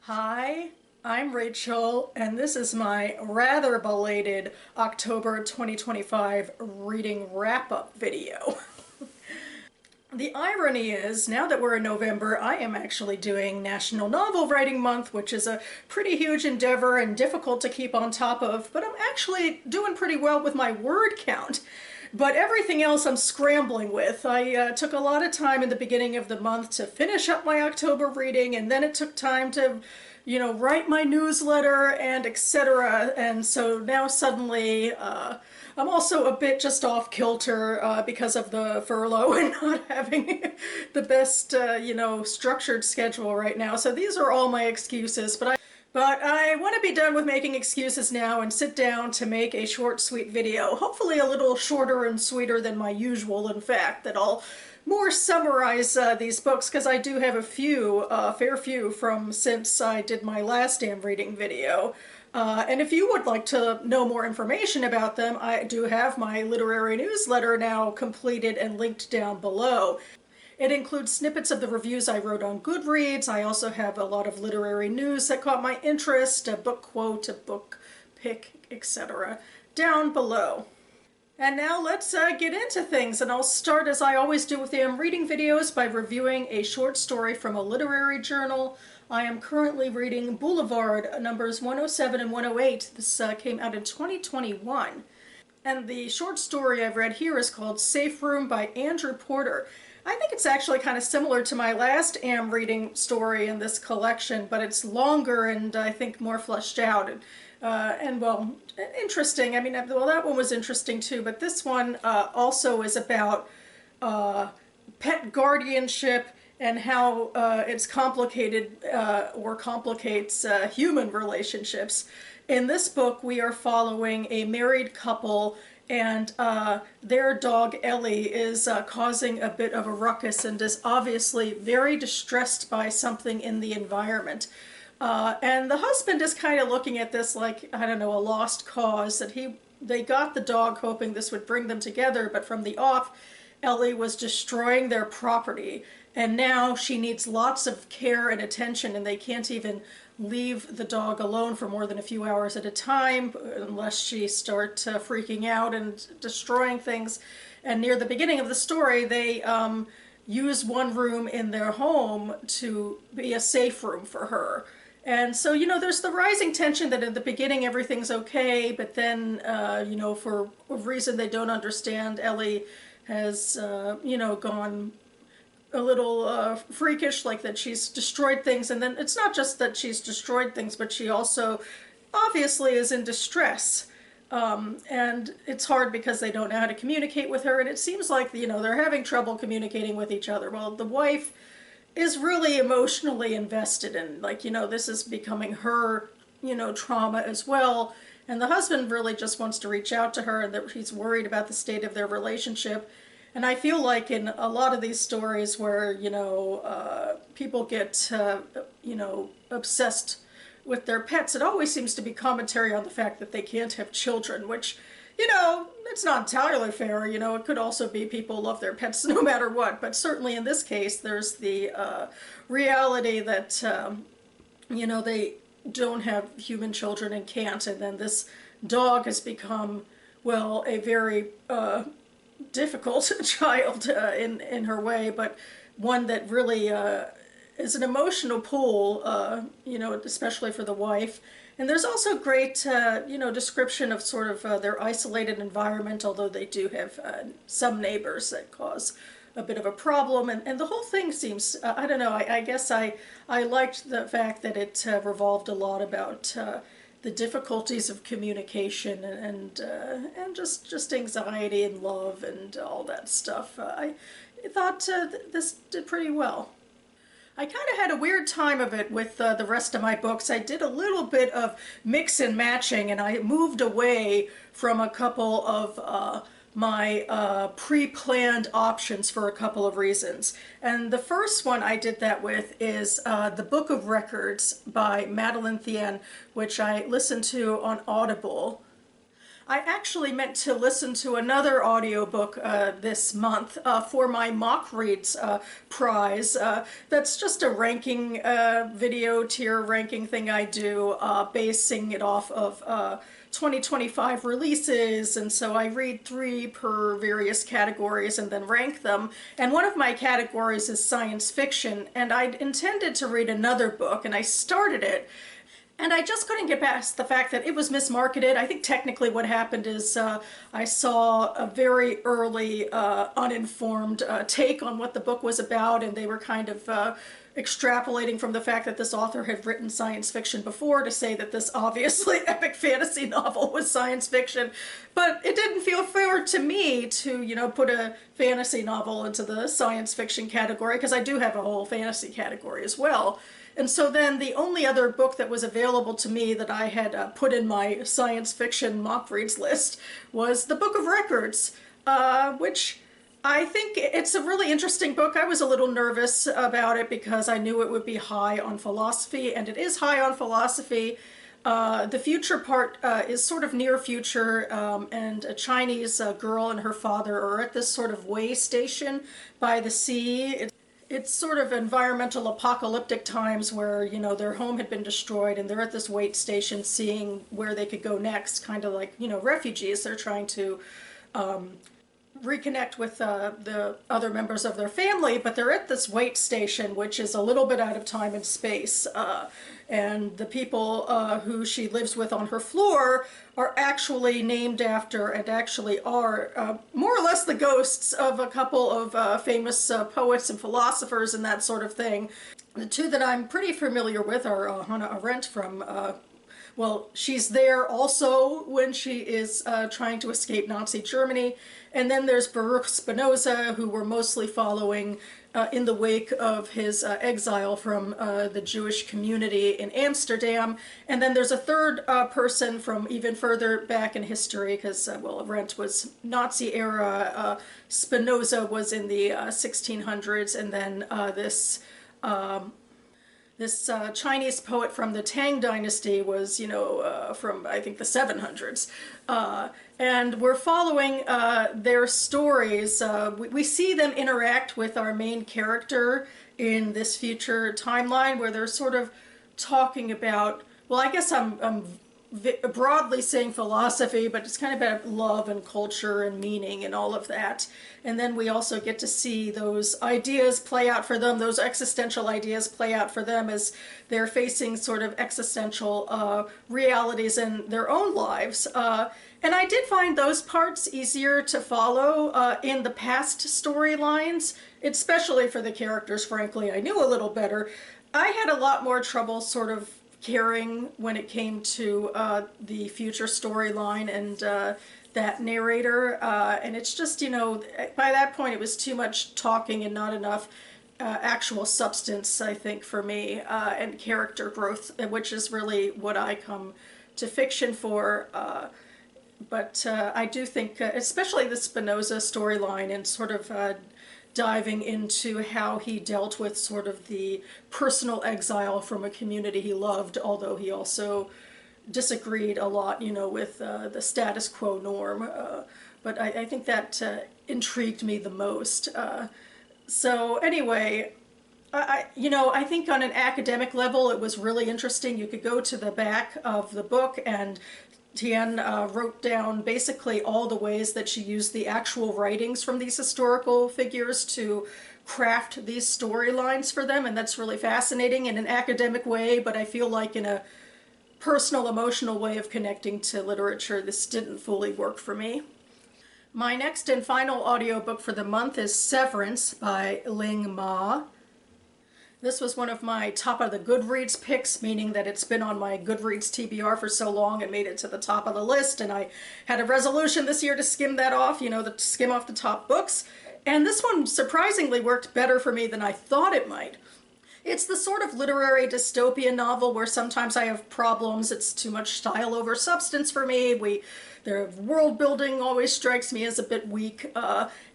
Hi, I'm Rachel, and this is my rather belated October 2025 reading wrap-up video. The irony is, now that we're in November, I am actually doing National Novel Writing Month, which is a pretty huge endeavor and difficult to keep on top of, but I'm actually doing pretty well with my word count. But everything else I'm scrambling with. I took a lot of time in the beginning of the month to finish up my October reading, and then it took time to, write my newsletter and etc. And so now suddenly I'm also a bit just off kilter because of the furlough and not having the best, structured schedule right now. So these are all my excuses, but I want to be done with making excuses now and sit down to make a short, sweet video. Hopefully a little shorter and sweeter than my usual, in fact, that I'll more summarize these books, because I do have a few, fair few, from since I did my last damn reading video. And if you would like to know more information about them, I do have my literary newsletter now completed and linked down below. It includes snippets of the reviews I wrote on Goodreads. I also have a lot of literary news that caught my interest, a book quote, a book pick, etc. down below. And now let's get into things, and I'll start as I always do with the reading videos by reviewing a short story from a literary journal. I am currently reading Boulevard, numbers 107 and 108. This came out in 2021. And the short story I've read here is called Safe Room by Andrew Porter. I think it's actually kind of similar to my last reading story in this collection, but it's longer and I think more fleshed out and well, interesting. I mean, well, that one was interesting too, but this one also is about pet guardianship and how it's complicated or complicates human relationships. In this book, we are following a married couple, and their dog Ellie is causing a bit of a ruckus and is obviously very distressed by something in the environment. And the husband is kind of looking at this like, I don't know, a lost cause, that they got the dog hoping this would bring them together, but from the off, Ellie was destroying their property, and now she needs lots of care and attention, and they can't even leave the dog alone for more than a few hours at a time unless she starts freaking out and destroying things. And near the beginning of the story, they use one room in their home to be a safe room for her. And so, there's the rising tension that in the beginning everything's okay, but then, for a reason they don't understand, Ellie has, gone a little freakish, like that she's destroyed things. And then it's not just that she's destroyed things, but she also obviously is in distress. And it's hard because they don't know how to communicate with her. And it seems like, they're having trouble communicating with each other. Well, the wife is really emotionally invested in, like, this is becoming her, trauma as well. And the husband really just wants to reach out to her, and that he's worried about the state of their relationship. And I feel like in a lot of these stories where, people get, obsessed with their pets, it always seems to be commentary on the fact that they can't have children, which, it's not entirely fair. It could also be people love their pets no matter what. But certainly in this case, there's the reality that, they don't have human children and can't. And then this dog has become, well, a very difficult child in her way, but one that really is an emotional pull, especially for the wife. And there's also great, description of sort of their isolated environment, although they do have some neighbors that cause a bit of a problem. And the whole thing seems, I don't know, I guess I liked the fact that it revolved a lot about the difficulties of communication and just anxiety and love and all that stuff. I thought this did pretty well. I kind of had a weird time of it with the rest of my books. I did a little bit of mix and matching, and I moved away from a couple of my pre-planned options for a couple of reasons. And the first one I did that with is The Book of Records by Madeleine Thien, which I listened to on Audible. I actually meant to listen to another audiobook this month for my mock reads prize. That's just a ranking video tier ranking thing I do, basing it off of 2025 releases, and so I read 3 per various categories and then rank them. And one of my categories is science fiction, and I intended to read another book, and I started it. And I just couldn't get past the fact that it was mismarketed. I think technically what happened is I saw a very early uninformed take on what the book was about, and they were kind of extrapolating from the fact that this author had written science fiction before to say that this obviously epic fantasy novel was science fiction. But it didn't feel fair to me to, you know, put a fantasy novel into the science fiction category, because I do have a whole fantasy category as well. And so then the only other book that was available to me that I had put in my science fiction mock reads list was The Book of Records, which I think it's a really interesting book. I was a little nervous about it because I knew it would be high on philosophy, and it is high on philosophy. The future part is sort of near future, and a Chinese girl and her father are at this sort of way station by the sea. It's sort of environmental apocalyptic times where, you know, their home had been destroyed and they're at this wait station seeing where they could go next, kind of like, you know, refugees. They're trying to reconnect with the other members of their family, but they're at this wait station, which is a little bit out of time and space. And the people who she lives with on her floor are actually named after, and actually are more or less the ghosts of a couple of famous poets and philosophers and that sort of thing. The 2 that I'm pretty familiar with are Hannah Arendt from well, she's there also when she is trying to escape Nazi Germany. And then there's Baruch Spinoza, who we're mostly following in the wake of his exile from the Jewish community in Amsterdam. And then there's a third person from even further back in history, because, well, Arendt was Nazi era, Spinoza was in the 1600s, and then this Chinese poet from the Tang dynasty was, you know, from, I think, the 700s. And we're following their stories. We see them interact with our main character in this future timeline, where they're sort of talking about, well, I guess I'm broadly saying philosophy, but it's kind of about love and culture and meaning and all of that. And then we also get to see those ideas play out for them, those existential ideas play out for them as they're facing sort of existential realities in their own lives. And I did find those parts easier to follow in the past storylines, especially for the characters, frankly, I knew a little better. I had a lot more trouble sort of caring when it came to the future storyline and that narrator, and it's just, you know, by that point it was too much talking and not enough actual substance, I think, for me, and character growth, which is really what I come to fiction for. But I do think, especially the Spinoza storyline and sort of diving into how he dealt with sort of the personal exile from a community he loved, although he also disagreed a lot, you know, with the status quo norm. But I think that intrigued me the most. So anyway, I think on an academic level it was really interesting. You could go to the back of the book, and Thien wrote down basically all the ways that she used the actual writings from these historical figures to craft these storylines for them, and that's really fascinating in an academic way, but I feel like in a personal, emotional way of connecting to literature, this didn't fully work for me. My next and final audiobook for the month is Severance by Ling Ma. This was one of my top of the Goodreads picks, meaning that it's been on my Goodreads TBR for so long it made it to the top of the list, and I had a resolution this year to skim that off, you know, to skim off the top books. And this one surprisingly worked better for me than I thought it might. It's the sort of literary dystopian novel where sometimes I have problems. It's too much style over substance for me. Their world building always strikes me as a bit weak.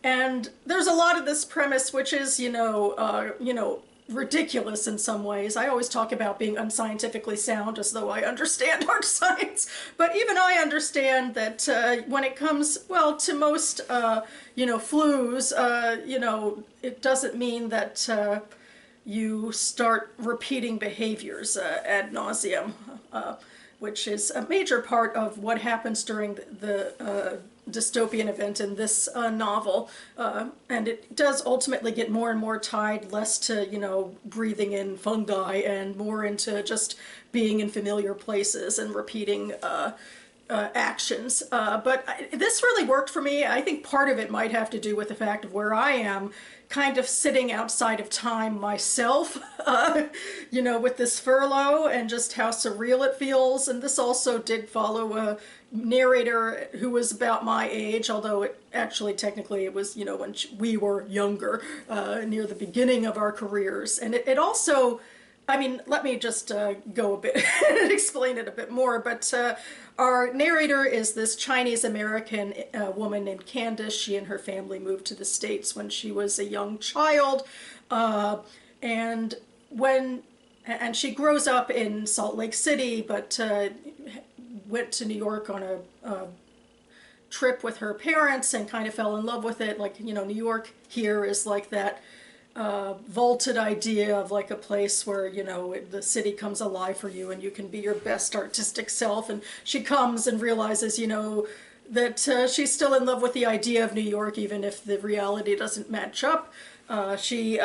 And there's a lot of this premise, which is, ridiculous in some ways. I always talk about being unscientifically sound as though I understand hard science, but even I understand that when it comes, well, to most, flus, it doesn't mean that you start repeating behaviors ad nauseum, which is a major part of what happens during the dystopian event in this novel, and it does ultimately get more and more tied less to breathing in fungi and more into just being in familiar places and repeating actions. But this really worked for me. I think part of it might have to do with the fact of where I am, kind of sitting outside of time myself, with this furlough and just how surreal it feels. And this also did follow a narrator who was about my age, although technically it was, when we were younger, near the beginning of our careers. And it also, let me just go a bit and explain it a bit more, but our narrator is this Chinese-American woman named Candace. She and her family moved to the States when she was a young child, and she grows up in Salt Lake City, but went to New York on a trip with her parents and kind of fell in love with it. Like, New York here is like that vaulted idea of like a place where, the city comes alive for you and you can be your best artistic self. And she comes and realizes, that she's still in love with the idea of New York, even if the reality doesn't match up. She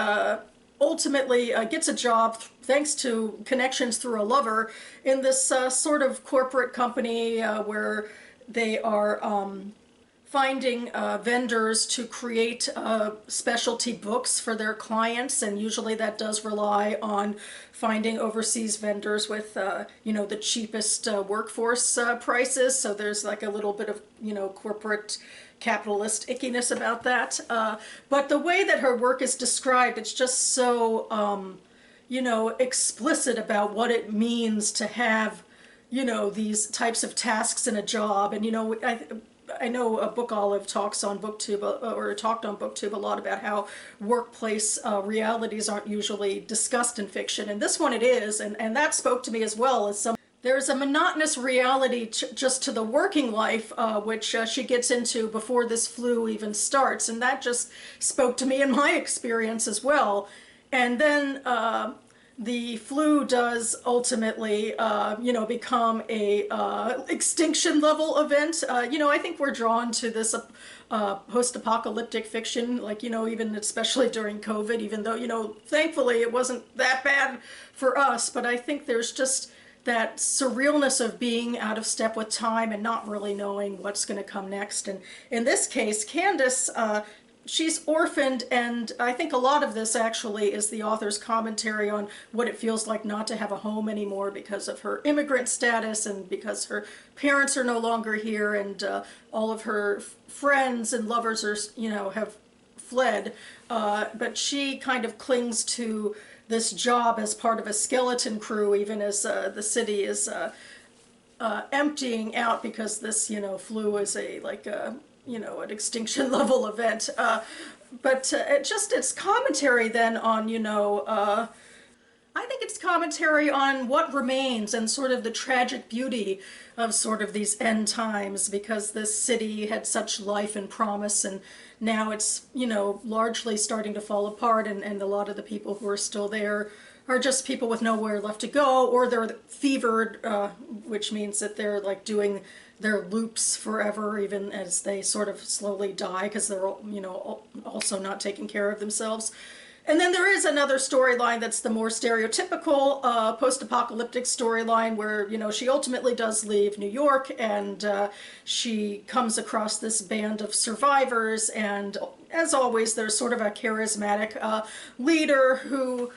ultimately gets a job thanks to connections through a lover in this sort of corporate company where they are finding vendors to create specialty books for their clients, and usually that does rely on finding overseas vendors with the cheapest workforce prices. So there's like a little bit of corporate capitalist ickiness about that. But the way that her work is described, it's just so explicit about what it means to have these types of tasks in a job. And I know Book Olive talked on BookTube a lot about how workplace realities aren't usually discussed in fiction, and this one it is, and that spoke to me as well as some. There's a monotonous reality just to the working life, which she gets into before this flu even starts, and that just spoke to me in my experience as well. And then the flu does ultimately, become a extinction level event. I think we're drawn to this post-apocalyptic fiction, like, even especially during COVID, even though, thankfully it wasn't that bad for us. But I think there's just that surrealness of being out of step with time and not really knowing what's going to come next. And in this case, Candace, she's orphaned, and I think a lot of this actually is the author's commentary on what it feels like not to have a home anymore because of her immigrant status and because her parents are no longer here, and all of her friends and lovers are, have fled. But she kind of clings to this job as part of a skeleton crew, even as the city is emptying out because this, flu is an extinction level event. But it's commentary then on, I think it's commentary on what remains and sort of the tragic beauty of sort of these end times, because this city had such life and promise, and now it's, largely starting to fall apart, and a lot of the people who are still there are just people with nowhere left to go, or they're fevered, which means that they're like doing their loops forever, even as they sort of slowly die because they're, also not taking care of themselves. And then there is another storyline that's the more stereotypical post-apocalyptic storyline where, she ultimately does leave New York, and she comes across this band of survivors, and as always, there's sort of a charismatic leader who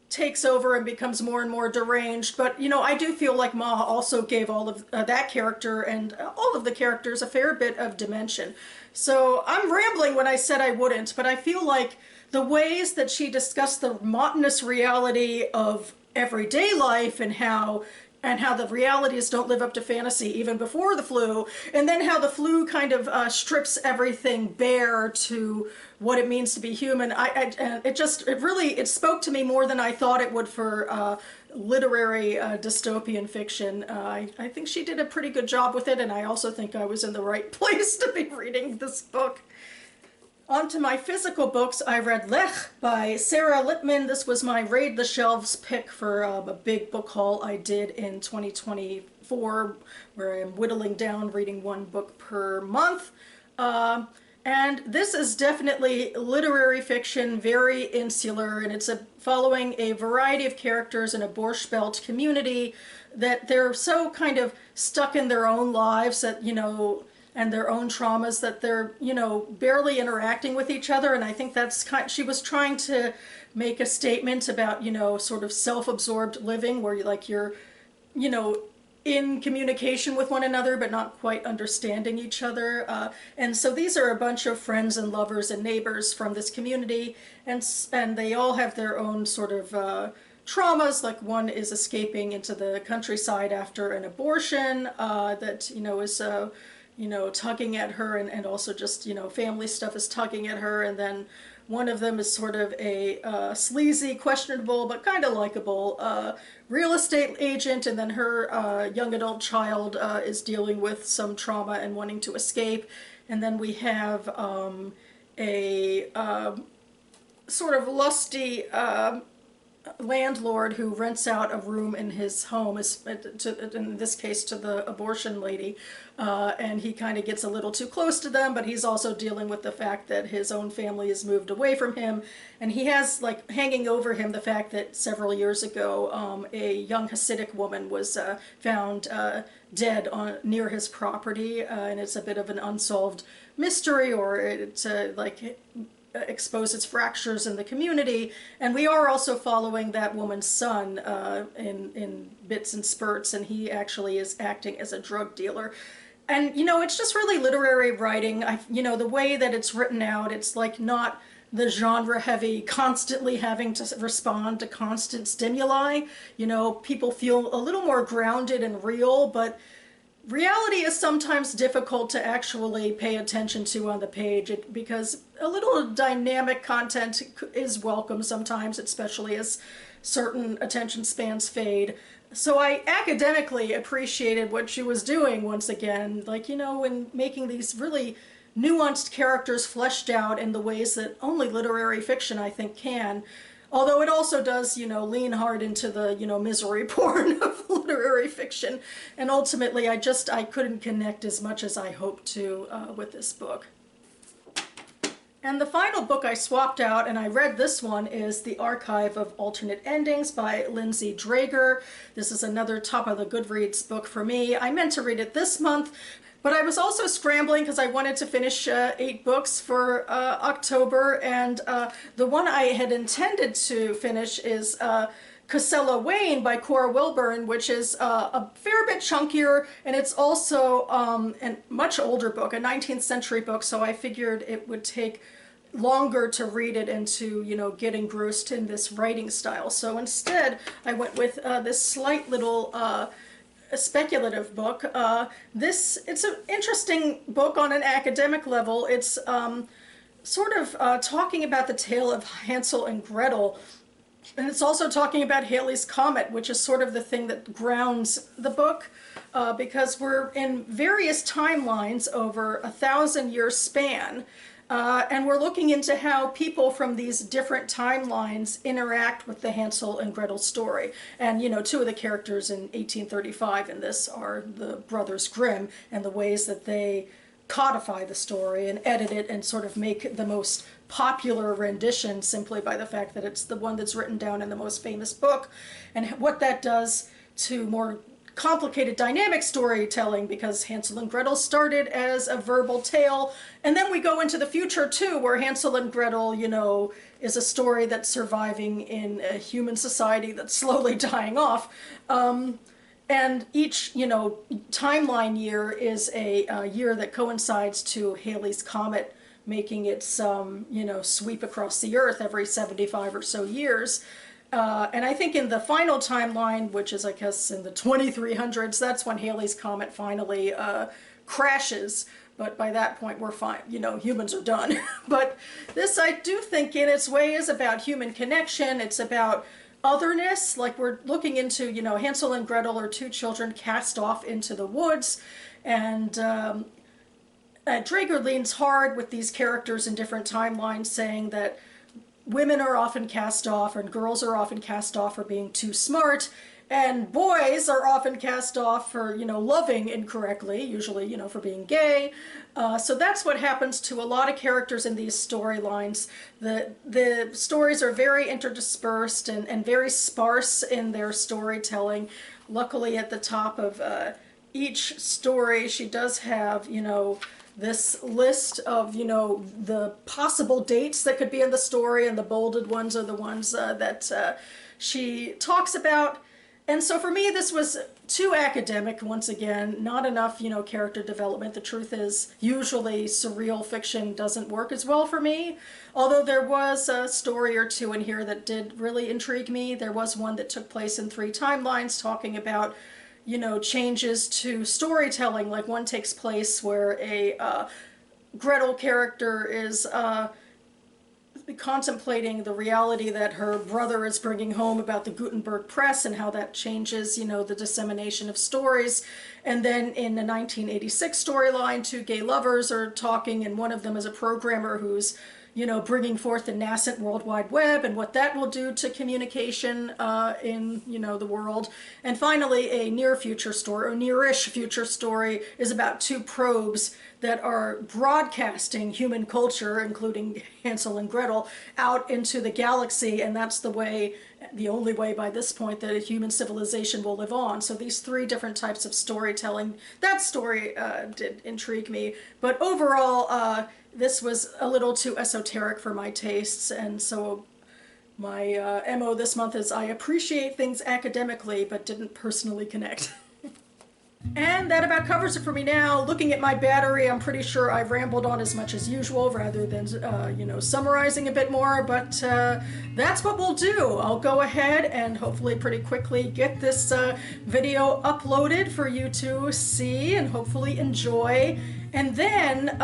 takes over and becomes more and more deranged. But, I do feel like Ma also gave all of that character and all of the characters a fair bit of dimension. So I'm rambling when I said I wouldn't, but I feel like the ways that she discussed the monotonous reality of everyday life and how and how the realities don't live up to fantasy even before the flu, and then how the flu kind of strips everything bare to what it means to be human. It spoke to me more than I thought it would for literary dystopian fiction. I think she did a pretty good job with it, and I also think I was in the right place to be reading this book. On to my physical books, I read LECH by Sara Lippmann. This was my Raid the Shelves pick for a big book haul I did in 2024, where I'm whittling down, reading one book per month. And this is definitely literary fiction, very insular, and it's following a variety of characters in a Borscht Belt community that they're so kind of stuck in their own lives that, and their own traumas that they're, barely interacting with each other. And I think she was trying to make a statement about, sort of self-absorbed living where you're, in communication with one another but not quite understanding each other. And so these are a bunch of friends and lovers and neighbors from this community, and they all have their own sort of traumas. Like one is escaping into the countryside after an abortion that, is tugging at her, and also just, family stuff is tugging at her. And then one of them is sort of a sleazy, questionable, but kind of likable real estate agent. And then her young adult child is dealing with some trauma and wanting to escape. And then we have a sort of lusty landlord who rents out a room in his home, in this case to the abortion lady, and he kind of gets a little too close to them, but he's also dealing with the fact that his own family has moved away from him, and he has like hanging over him the fact that several years ago a young Hasidic woman was found dead near his property, and it's a bit of an unsolved mystery, or it's exposes fractures in the community. And we are also following that woman's son in bits and spurts, and he actually is acting as a drug dealer. And it's just really literary writing. The way that it's written out, it's like not the genre heavy, constantly having to respond to constant stimuli. People feel a little more grounded and real, but reality is sometimes difficult to actually pay attention to on the page because a little dynamic content is welcome sometimes, especially as certain attention spans fade. So I academically appreciated what she was doing once again, in making these really nuanced characters fleshed out in the ways that only literary fiction, I think, can. Although it also does, lean hard into the, misery porn of literary fiction. And ultimately, I couldn't connect as much as I hoped to with this book. And the final book I swapped out, and I read this one, is The Archive of Alternate Endings by Lindsey. This is another top of the Goodreads book for me. I meant to read it this month, but I was also scrambling because I wanted to finish 8 books for October, and the one I had intended to finish is Casella Wayne by Cora Wilburn, which is a fair bit chunkier, and it's also a much older book, a 19th century book, so I figured it would take longer to read it and to, get engrossed in this writing style. So instead, I went with this slight little speculative book. It's an interesting book on an academic level. It's sort of talking about the tale of Hansel and Gretel, and it's also talking about Halley's Comet, which is sort of the thing that grounds the book, because we're in various timelines over a 1,000-year span, and we're looking into how people from these different timelines interact with the Hansel and Gretel story. And, 2 of the characters in 1835 in this are the brothers Grimm, and the ways that they codify the story and edit it and sort of make the most popular rendition simply by the fact that it's the one that's written down in the most famous book, and what that does to more complicated dynamic storytelling, because Hansel and Gretel started as a verbal tale, and then we go into the future too, where Hansel and Gretel, is a story that's surviving in a human society that's slowly dying off. And each, timeline year is a year that coincides to Halley's Comet making its, sweep across the Earth every 75 or so years. And I think in the final timeline, which is I guess in the 2300s, that's when Halley's Comet finally crashes. But by that point, we're fine. You know, humans are done. But this, I do think, in its way, is about human connection. It's about otherness. Like, we're looking into, you know, Hansel and Gretel are two children cast off into the woods. And Draeger leans hard with these characters in different timelines, saying that women are often cast off and girls are often cast off for being too smart. And boys are often cast off for, you know, loving incorrectly, usually, you know, for being gay. So that's what happens to a lot of characters in these storylines. The stories are very interdispersed and very sparse in their storytelling. Luckily, at the top of each story, she does have, you know, this list of, you know, the possible dates that could be in the story, and the bolded ones are the ones that she talks about. And so for me, this was too academic, once again, not enough, you know, character development. The truth is, usually surreal fiction doesn't work as well for me. Although there was a story or two in here that did really intrigue me. There was one that took place in 3 timelines talking about, you know, changes to storytelling. Like, one takes place where a Gretel character is contemplating the reality that her brother is bringing home about the Gutenberg press and how that changes, you know, the dissemination of stories. And then in the 1986 storyline, 2 gay lovers are talking, and one of them is a programmer who's, you know, bringing forth the nascent World Wide Web and what that will do to communication in, you know, the world. And finally, a near future story, or nearish future story, is about 2 probes that are broadcasting human culture, including Hansel and Gretel, out into the galaxy, and that's the way, the only way by this point, that a human civilization will live on. So these 3 different types of storytelling, that story did intrigue me. But overall, this was a little too esoteric for my tastes, and so my MO this month is I appreciate things academically, but didn't personally connect. And that about covers it for me now. Looking at my battery, I'm pretty sure I've rambled on as much as usual rather than, you know, summarizing a bit more, but that's what we'll do. I'll go ahead and hopefully pretty quickly get this video uploaded for you to see and hopefully enjoy. And then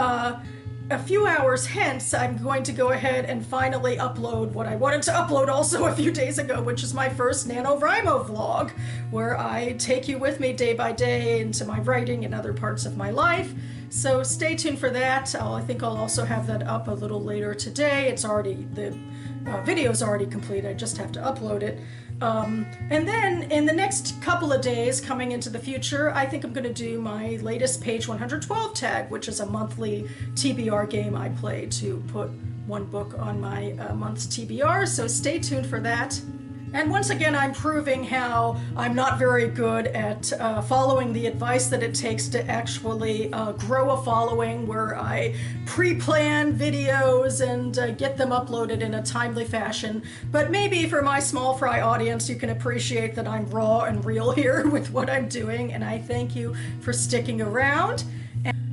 a few hours hence, I'm going to go ahead and finally upload what I wanted to upload also a few days ago, which is my first NaNoWriMo vlog, where I take you with me day by day into my writing and other parts of my life. So stay tuned for that. I think I'll also have that up a little later today. It's already, the video's already complete, I just have to upload it. And then in the next couple of days coming into the future, I think I'm going to do my latest page 112 tag, which is a monthly TBR game I play to put 1 book on my month's TBR, so stay tuned for that. And once again, I'm proving how I'm not very good at following the advice that it takes to actually grow a following, where I pre-plan videos and get them uploaded in a timely fashion. But maybe for my small fry audience, you can appreciate that I'm raw and real here with what I'm doing, and I thank you for sticking around.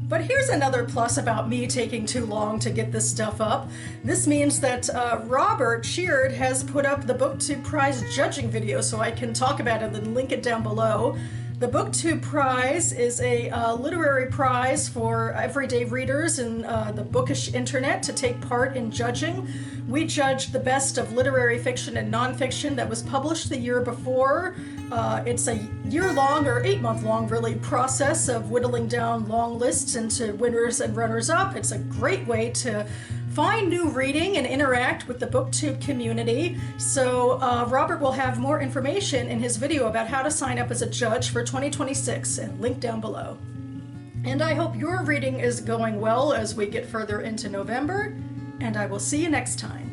But here's another plus about me taking too long to get this stuff up. This means that Robert Sheard has put up the BookTube Prize judging video, so I can talk about it and link it down below. The BookTube Prize is a literary prize for everyday readers in the bookish internet to take part in judging. We judged the best of literary fiction and nonfiction that was published the year before. It's a year-long, or 8-month-long really, process of whittling down long lists into winners and runners-up. It's a great way to find new reading and interact with the BookTube community. So Robert will have more information in his video about how to sign up as a judge for 2026, and link down below. And I hope your reading is going well as we get further into November, and I will see you next time.